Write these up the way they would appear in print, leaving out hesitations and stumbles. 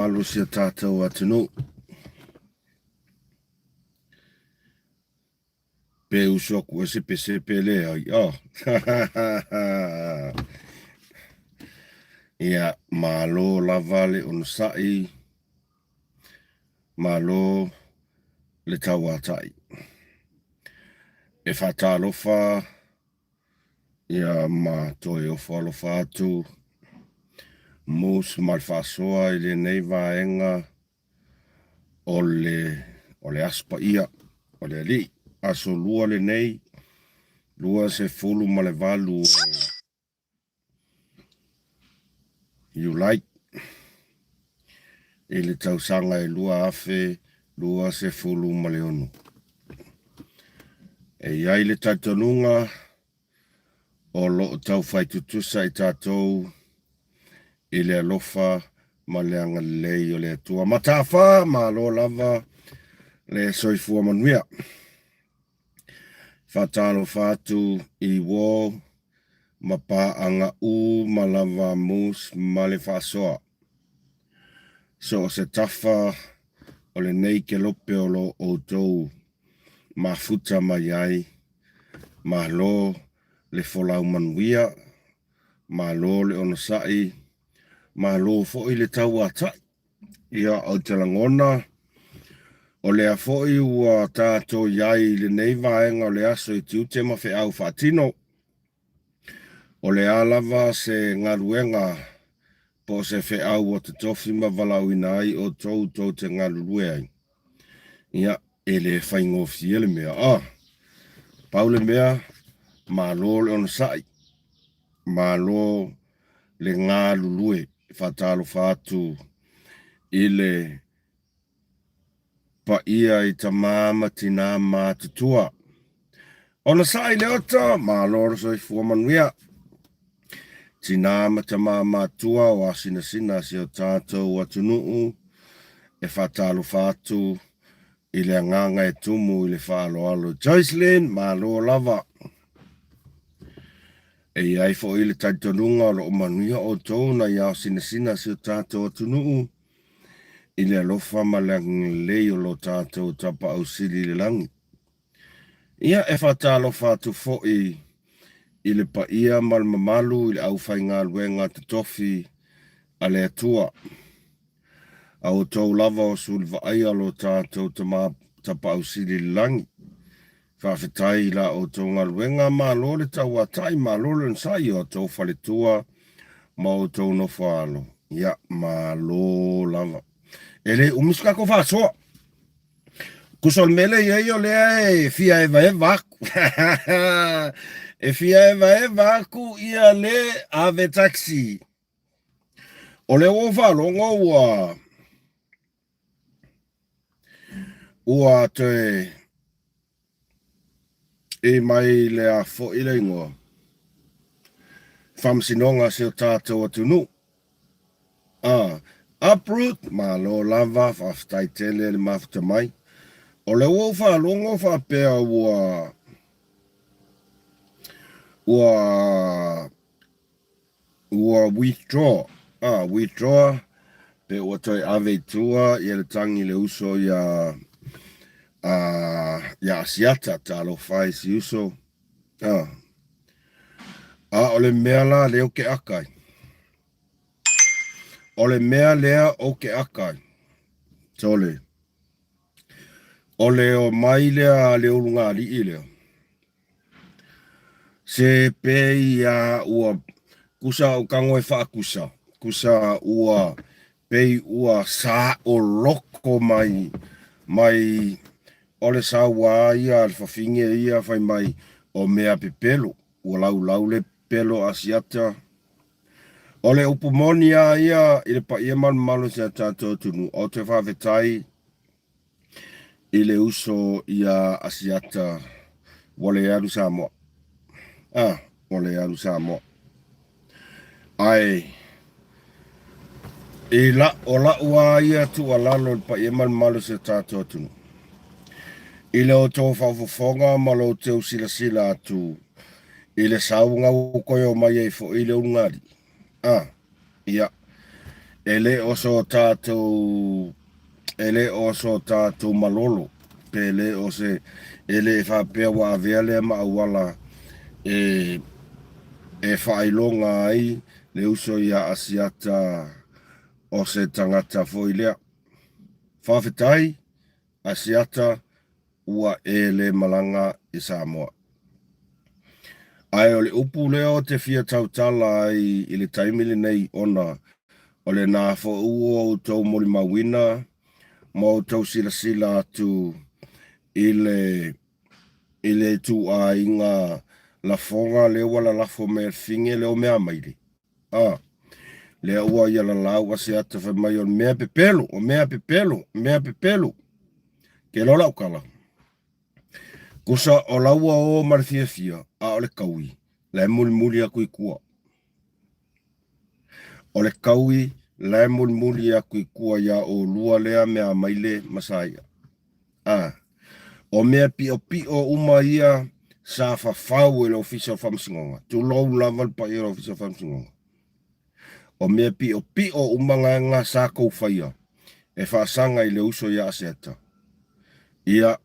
Malo sia tātou atunu. Pe usoku e sepe lea. Oh. Ia malo lavale on sai. Malo le tawatai. E fatalofa. Ia ma toi o falofa atu. Muss Ma Le Fa'Asoa ile nei vaenga. Ole aspa ia. Ole li. Aso lua le nei. Lua se fulu ma le valu. You like. Ile tausanga e lua afe. Lua se fulu ma le onu. E iai le taitonunga. O lo tau faitutusa I tātou. Ile alofa. Ma le anga lei o le atua. Matafa ma lo lava. Le soifua manuia. Fatalo fatu I wo. Ma pa anga u ma lava Muss Ma Le Fa'Asoa. So se tafa o le nei ke lope o lo o tou. Ma futa ma iai. Ma lo le folau manuia. Ma lo le onosai. Ma lo fo I le tau atai. Ia au telangona. O le a fo I ua tātou iai le nei vaenga o le aso I tiute ma fe au fatino. O le alava se ngaruenga. Po se fe au o te tofi ma walau inai o tou te ngaruenga. Ia ele whaingofi ele mea. Paule mea. Ma lo le onosai. Ma lo le ngā lulue fatalo fatu ile pa ia I tamama tina matutua. Ona sai le ota ma loro so I fua manuia. Tina tamama tua wa sina si o tātou atunuu e fatalo fatu ile nganga e tumu ile falo alo. Joycelyn ma lo lava. E iai fo ile taitonunga o lo manuia o tō na iau sina si o tātou atunuu. Ile alofa ma le lei o lo tātou tapa au sili le langi. Ia e fatalo fatu fo ile pa ia mal mamalu ile au fai ngā luenga te tofi a le atua. Au tau lava o sulva aia lo tātou tapa au sili le langi. Whawhetai la o tau ngā luenga ma lo le tau atai ma lo le nsai o tau whaletua ma o tau no whaalo. Ia ma lo lava. Ele umuska ko Fa'Asoa. Kusol mele yo lea e fia eva aku. E fia eva aku ia le ave taxi. O le ofa longo ua te e mai le a fo ile ingoa. Famsinonga se o tātou atunu. Uproot ma lo lava whaftai tele le mafta mai. O le ofa longo whapea ua withdraw. Withdraw. Pe ua toi ave tua I le tangi le uso ia asiata talo fai si uso. O le mea la leo ke akai. O le mea lea o ke akai. Tole. O le o mai lea le urunga li I lea. Se pe ia ua kusa o kango e whaakusa. Kusa ua pe ua sa o loko mai o le sa wa ia al fafinge ia fai mai o mea pepelo. Ua lau le pelo asiata. O le upumonia ia I le pa ia man malo se tātou tunu. O te whawhetai I le uso ia asiata wale aru Samoa. Wale aru Samoa. Ai. O la ua ia tu alalo le pa ia man malo se tātou tunu. I le o tō whawhafonga malo te usila atu. I le saunga ukoe o mai e fo I le ungari. Ia. ele oso tātou malolo. Pele o se ele whapea wa aveale ma awala e whailonga ai le uso ia asiata o se tangata foilea. Whawhetai asiata ua le malanga i Samoa. Ai o le upu leo te fia tautala ai i le taimili nei ona o le nā fo uo o tau mori mawina mo tau sila atu i le tu a inga la fonga le wala la fo me finge le o mea maili. Le ua ia la lau se ata fa mai o mea pepelo. Ke lola ukala. Kusa o laua o marifia a o le kaui. Le muli a kui kua. O le kaui le muli a kui kua ia o lua lea mea maile masaya. O mea pio uma ia sa fafau e le ofisa famsingonga. Tu lou laval pa i le ofisa famsingonga. O mea pio uma ngā sa kou whaia. E whaasanga i le uso ia aseta. Ia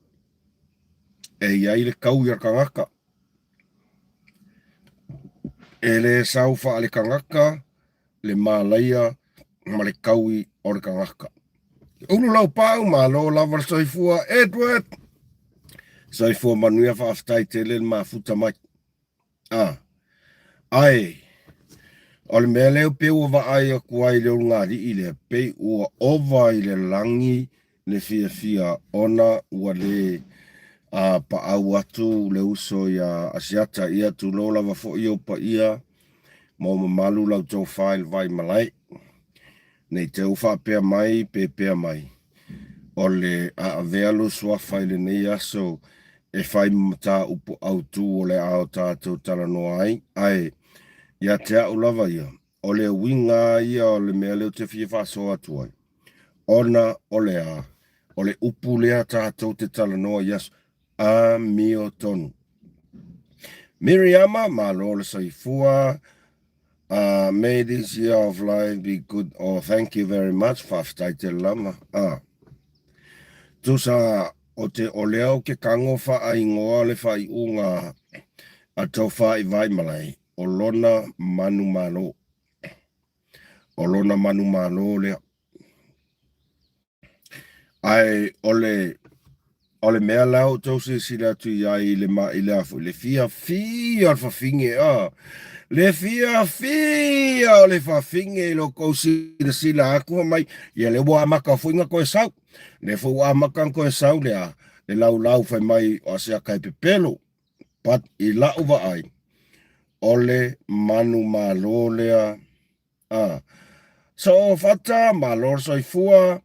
ia i le kau ia kangaka. E le saufa ale kangaka, le malaia, ma le kaui o le kangaka. Ulu lau pau ma lo laval soifua Edward. Soifua manuia whaaftai te le mafuta mai. Ai, o le mea leo pe ua ai a kuai leo ngāri i le pe ua ova i le langi le fia ona ua le pa au atu le uso ia asiata ia tu lo lava fo i opa ia mo malu lau tau whail vai malai. Nei te uwha pea mai pe pea mai. O le a vealo sua whaile nei aso e whai mata upo au tu o le ao tātou tala noa ai. Ai, ia te au lava ia. O le winga ia o le mea leo te fia whaso atu ai. Ona o le a. O le upu lea tātou te tala noa iaso. A mio tonu. Miriama, malo le saifua. May this year of life be good. Oh, thank you very much. Whaftai te lama. Tusa o te oleo ke kango wha a ingoa le whai unga a tau whai vai malai. O lona manu malo. O lona manu malo lea. Ai ole mea lau tau se sila tu iai le ma i le afu. Le fia alfa finge Le fia o le fa finge lo kousi le sila aku mai. Ia le wa maka fuinga koe sau. Le fu wa maka koe sau lea. Le lau fai mai o asea kai pepelo. Pat i lau wa ai. Ole manu malo lea. So fata malo soifua.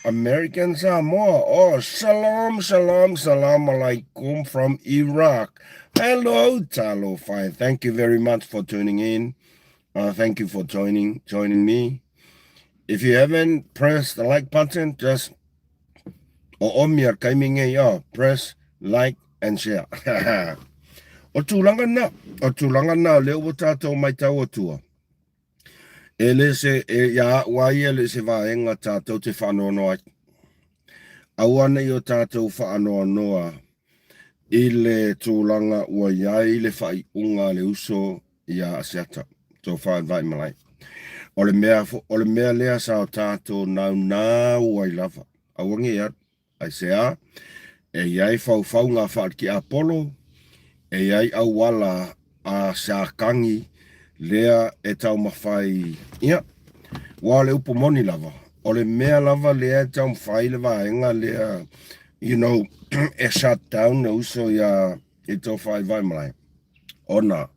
American Samoa. Oh, salam alaikum from Iraq. Hello, Talo Fine. Thank you very much for tuning in. Thank you for joining me. If you haven't pressed the like button, just press like and share. O tūlanga na leo tātou mai tau atua. Ele se ia wai ele se vaenga tātou te whanono ai. Awana i o tātou whanonoa i le tūlanga ua iai le whai unga le uso ia asiata. Tō whai vai malai. O le mea lea sa o tātou nau ai lava. Awangi ia, ai sea, e iai whau ngā whaat ki Apollo, e iai awala a Sākangi, lea e tau mawhai ia. Wa le upo moni lava. O le mea lava lea e tau mawhai le vaenga lea, e shut down le uso ia e tau whai vai malai. Ona,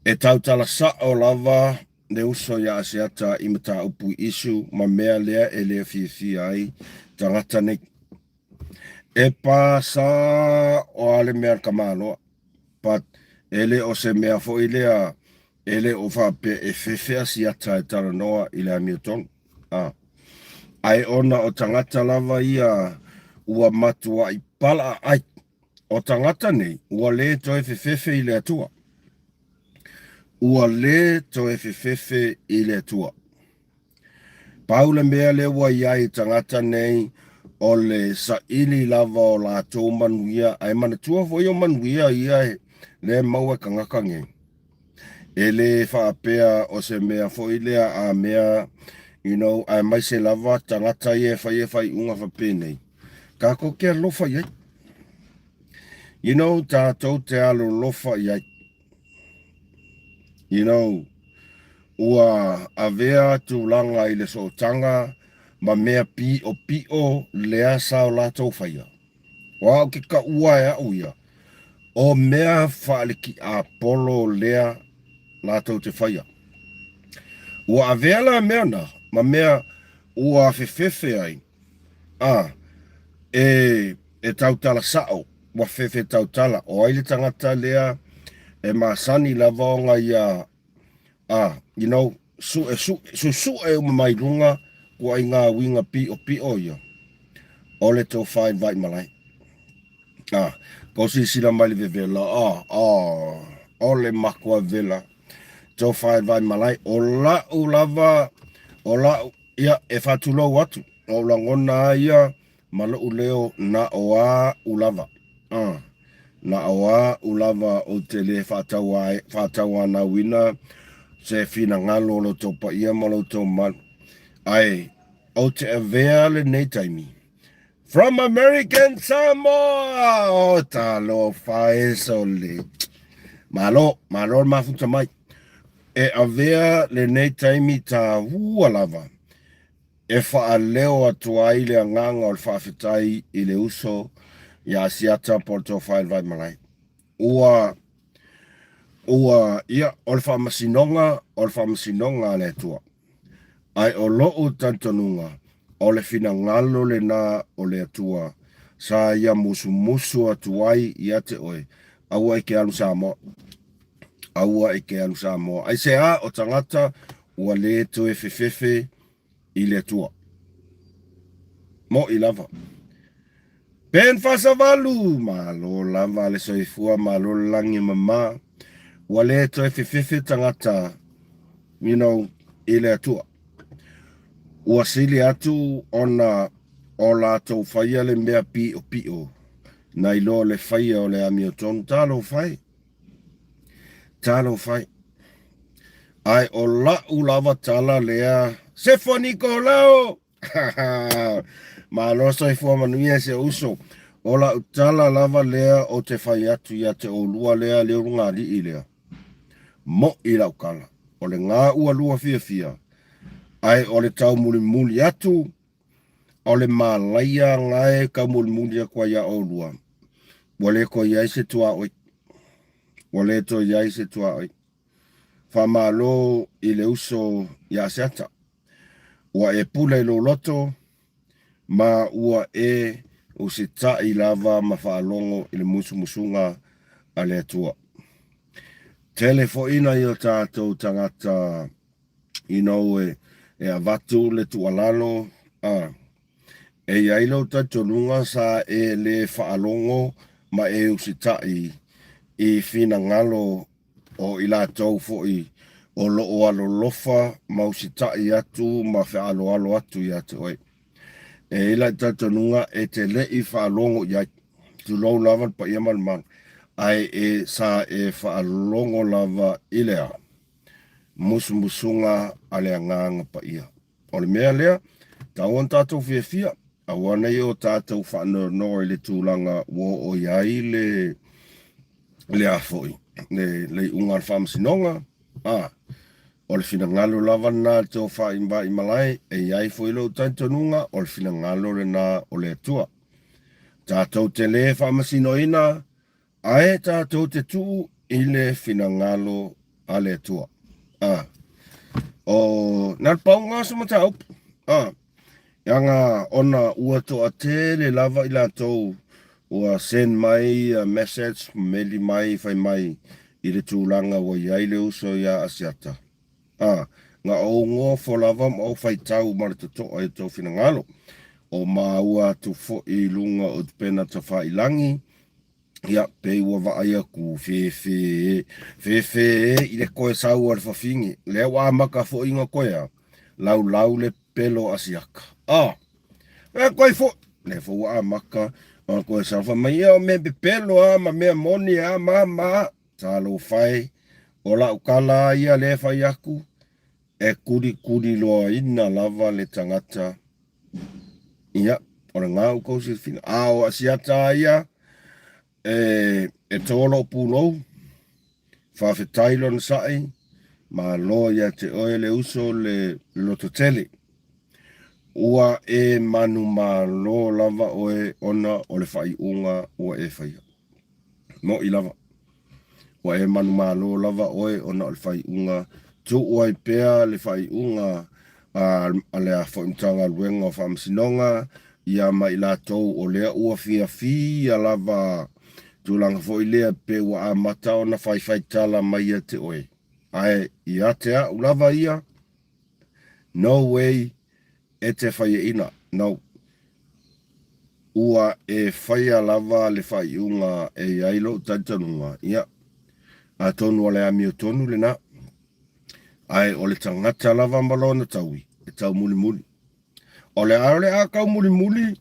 e tau tala sa o lava le uso ia asiata i mata upu isu ma mea lea e lea fia ai tangata nei. E pa sa o ale mea kamaloa. Pat ele o se mea fo i lea ele o whape e whewhea siata e tala noa i lea miotong. Ai ona o tangata lava ia ua matua i pala ai. O tangata nei, ua le to e whewhe i lea tua. Ua le to e whewhe i lea tua. Paule mea le wa iai tangata nei o le sa ili lava o la tō manuia ai mana tua fo yo manuia ia le maua kangakange. E le whaapea o se mea fo ilea a mea, ai mai se lava tangata e whai unga whapene. Ka ko kia lofa iai. Tātou te alo lofa iai. Ua avea tūlanga i le sotanga, ma mea pi o lea sao lātou whaia. Wa o ke ka ua e au ia. O mea whaaliki a polo lea lātou te whaia. Ua avea la mea na, ma mea ua whewhewhe ai. E tautala sao, wa whewhe tautala. O aile tangata lea, e masani la vaonga ia, su e umamai runga, kua i ngā winga pi o ia. O le tō whain vai malai. Ko si sila mai le vela, o le makua vela. Tō whain vai malai, o la lava, ia e whatulo watu. O la ngona ia, malo uleo na oa ulava. Na oa ulava o te le whatawa na wina, se fina ngalo lo tō pa ia malo tō man. Ai, o te avea le nei taimi. From American Samoa! O ta lo whae so le. Malo mafuta mai. E avea le nei taimi ta hua lava. E wha leo atu ai le nganga o le whawhitai i le uso ia siata porto whae vai malai. Ua, ia, o le whamasinonga le tua. Ai o loo tantonunga, o le fina ngalo le na o le atua, sa ia musu atuai ia te oe, aua ike alu Samoa. Ai se a o tangata, ua le to e fefefe i le atua. Mo i lava. Pen fasavalu, malo lava le soifua, malo langi mama, ua le to e fefefe tangata, i le atua. Ua sili atu ona o la tau whaia le mea pi o. Na ilo le whaia o le amio tonu. Talo whai. Ai o la ulava tala lea. Sefo Nikolao! Ma loso i fua manuia se uso. O la utala lava lea o te whai atu ia te o lua lea leo runga li i lea. Mo i laukala. O le ngā ua lua fia. Ai o le tau muli atu, o le malaia ngai ka muli kwa ia o lua. Wale ko iai se tua oi. Whamalo i le uso ia seata. Ua e pula i lo loto, ma ua e o se ta i lava ma whaalongo i le musunga a le atua. Telefo ina i o tātou tangata e avatu le tualalo, e iailo tatonunga sa e le whaalongo ma e usitai i fina ngalo o ila tau foi o loo alo lofa ma usitai atu ma whaalo atu i atu oi. E ila tatonunga e te le i whaalongo i tu lau lava pa ia man ai e sa e whaalongo lava ilea. Musunga ale nganga pa ia. O le mea lea, tauan tātou fia, awana i o tātou whanau le tūlanga wo o iai le afoi. Le ungar whamasinonga, o le fina ngalo lava na tō whaimba i malai, e iai foi lo tantonunga, o le fina ngalo le na o le atua. Tātou te le whamasinoina, ae tātou te tū i le fina ngalo a le atua. O nal paunga sa matau. Yanga ona ua toa te le lava i la tau. Ua send mai message, meli mai, fai mai i le tūlanga wa iai le uso ia asiata. Nga o ngō fo lava ma o fai tau marita toa e tau fina ngalo. O ma ua tu fo i lunga o tupena ta whai langi. Ia, pei ua vaaya ku fefe i le koe sau ar whawhingi. Lea wā maka fo inga koea. Lau le pelo asiaka. Koe fo. Ne fo wa maka. Koe salfa mai o me pelo ma me moni ma. Talo fai. Ola ukala ia le fai aku. E kuri loa ina lava le tangata. Ia. Ora ngā uko si fina. O asiata ia. E tolo pulo. Whawhetai lona sae. Ma loa ia te oe le uso le loto tele. Ua e manu ma lo lava oe ona o le whai unga ua e whaia. Mo i lava. Ua e manu ma lo lava oe ona o le whai unga. Tu ua i pea le whai unga a le a whaimtanga luenga o whamsinonga. Ia mai la tau o lea ua fia lava. Tūlanga fo i lea pe ua a mata o na whai tala mai a te oe. Ai, ia te a ulava ia. No way e te whai ina. No. Ua e whai lava le whai unga e ailo tantanunga. Ia. A tonu o le ami o tonu le na. Ai, o le tangata lava malona taui. E tau muli muli. O le a kau muli muli.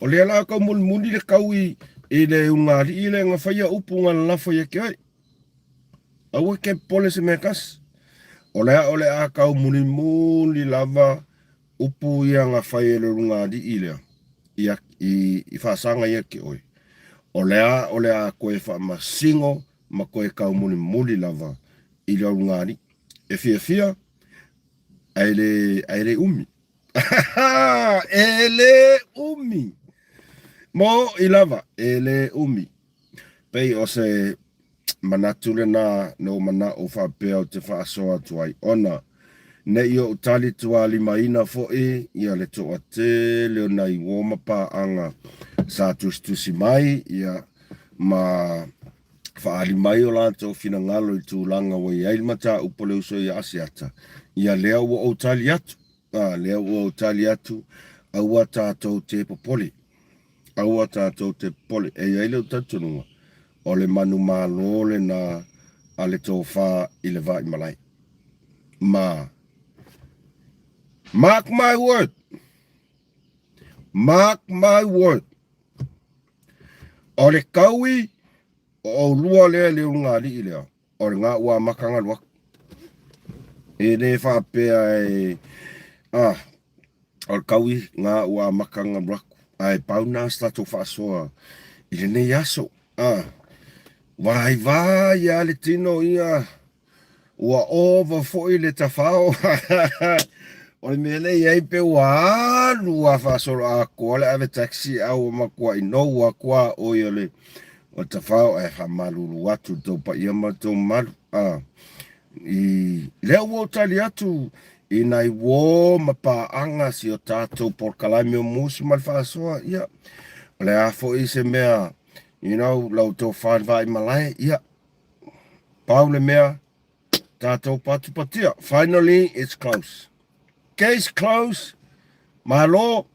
O le ala kau muli muli le kau i le ungari i le nga whaia upunga la whaia ke ai. Aua ke pole se mekas. O le a kau muli muli lava upu ia nga whaia le ungari i lea. I whaasanga ia ke oi. O le a koe wha masingo ma koe kau muli muli lava i le ungari. E fia ai le umi. E le umi. Mo i lava, e le umi. Pei o se manatule na no mana o whapea o te whaasoa tuai ona. Ne i o tali tuali maina fo ia le toa te leo nei woma pa anga sa tusi mai ia ma whaali mai o lanto fina ngalo i tūlanga wa i ailmata upole uso i asiata. Ia lea ua o tali atu. Lea ua o tali atu aua tātou te popoli. Aua tātou te poli. E aile o tatununga. O le manu mā lole na a le tō whā i le vai malai. Mark my word. Mark my word. O le kaui o lua lea le unga li i lea. O le ngā ua makanga luak. E le whapea e... o le kaui ngā ua makanga luak. Ai pauna stato whaasoa. I le nei aso. Vai ia le tino ia. Ua ova foi le tawhao. O le mea nei ei pe ua alu a whaasoro a koa le ave taxi au makua i nou a koa o i le. O tawhao e hamalulu atu tau pa ia matou malu. I leo o tali atu. I nai wō mapa anga si o tātou porkalami o Muss Ma Le Fa'Asoa. Ia. O le a fo i se mea. You know, lau tō whānwhai malai. Ia. Pau le mea. Tātou patu patia. Finally, it's close. Case close. Malo.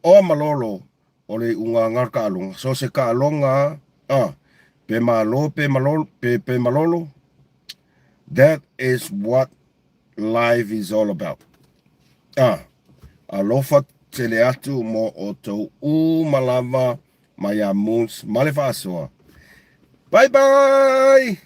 O malolo. O le unga ngar ka alonga. So se ka alonga. Pe malo, pe malolo. That is what life is all about. Alofa tele atu mo o tō malava mai a Muss Ma Le Fa'Asoa. Bye bye!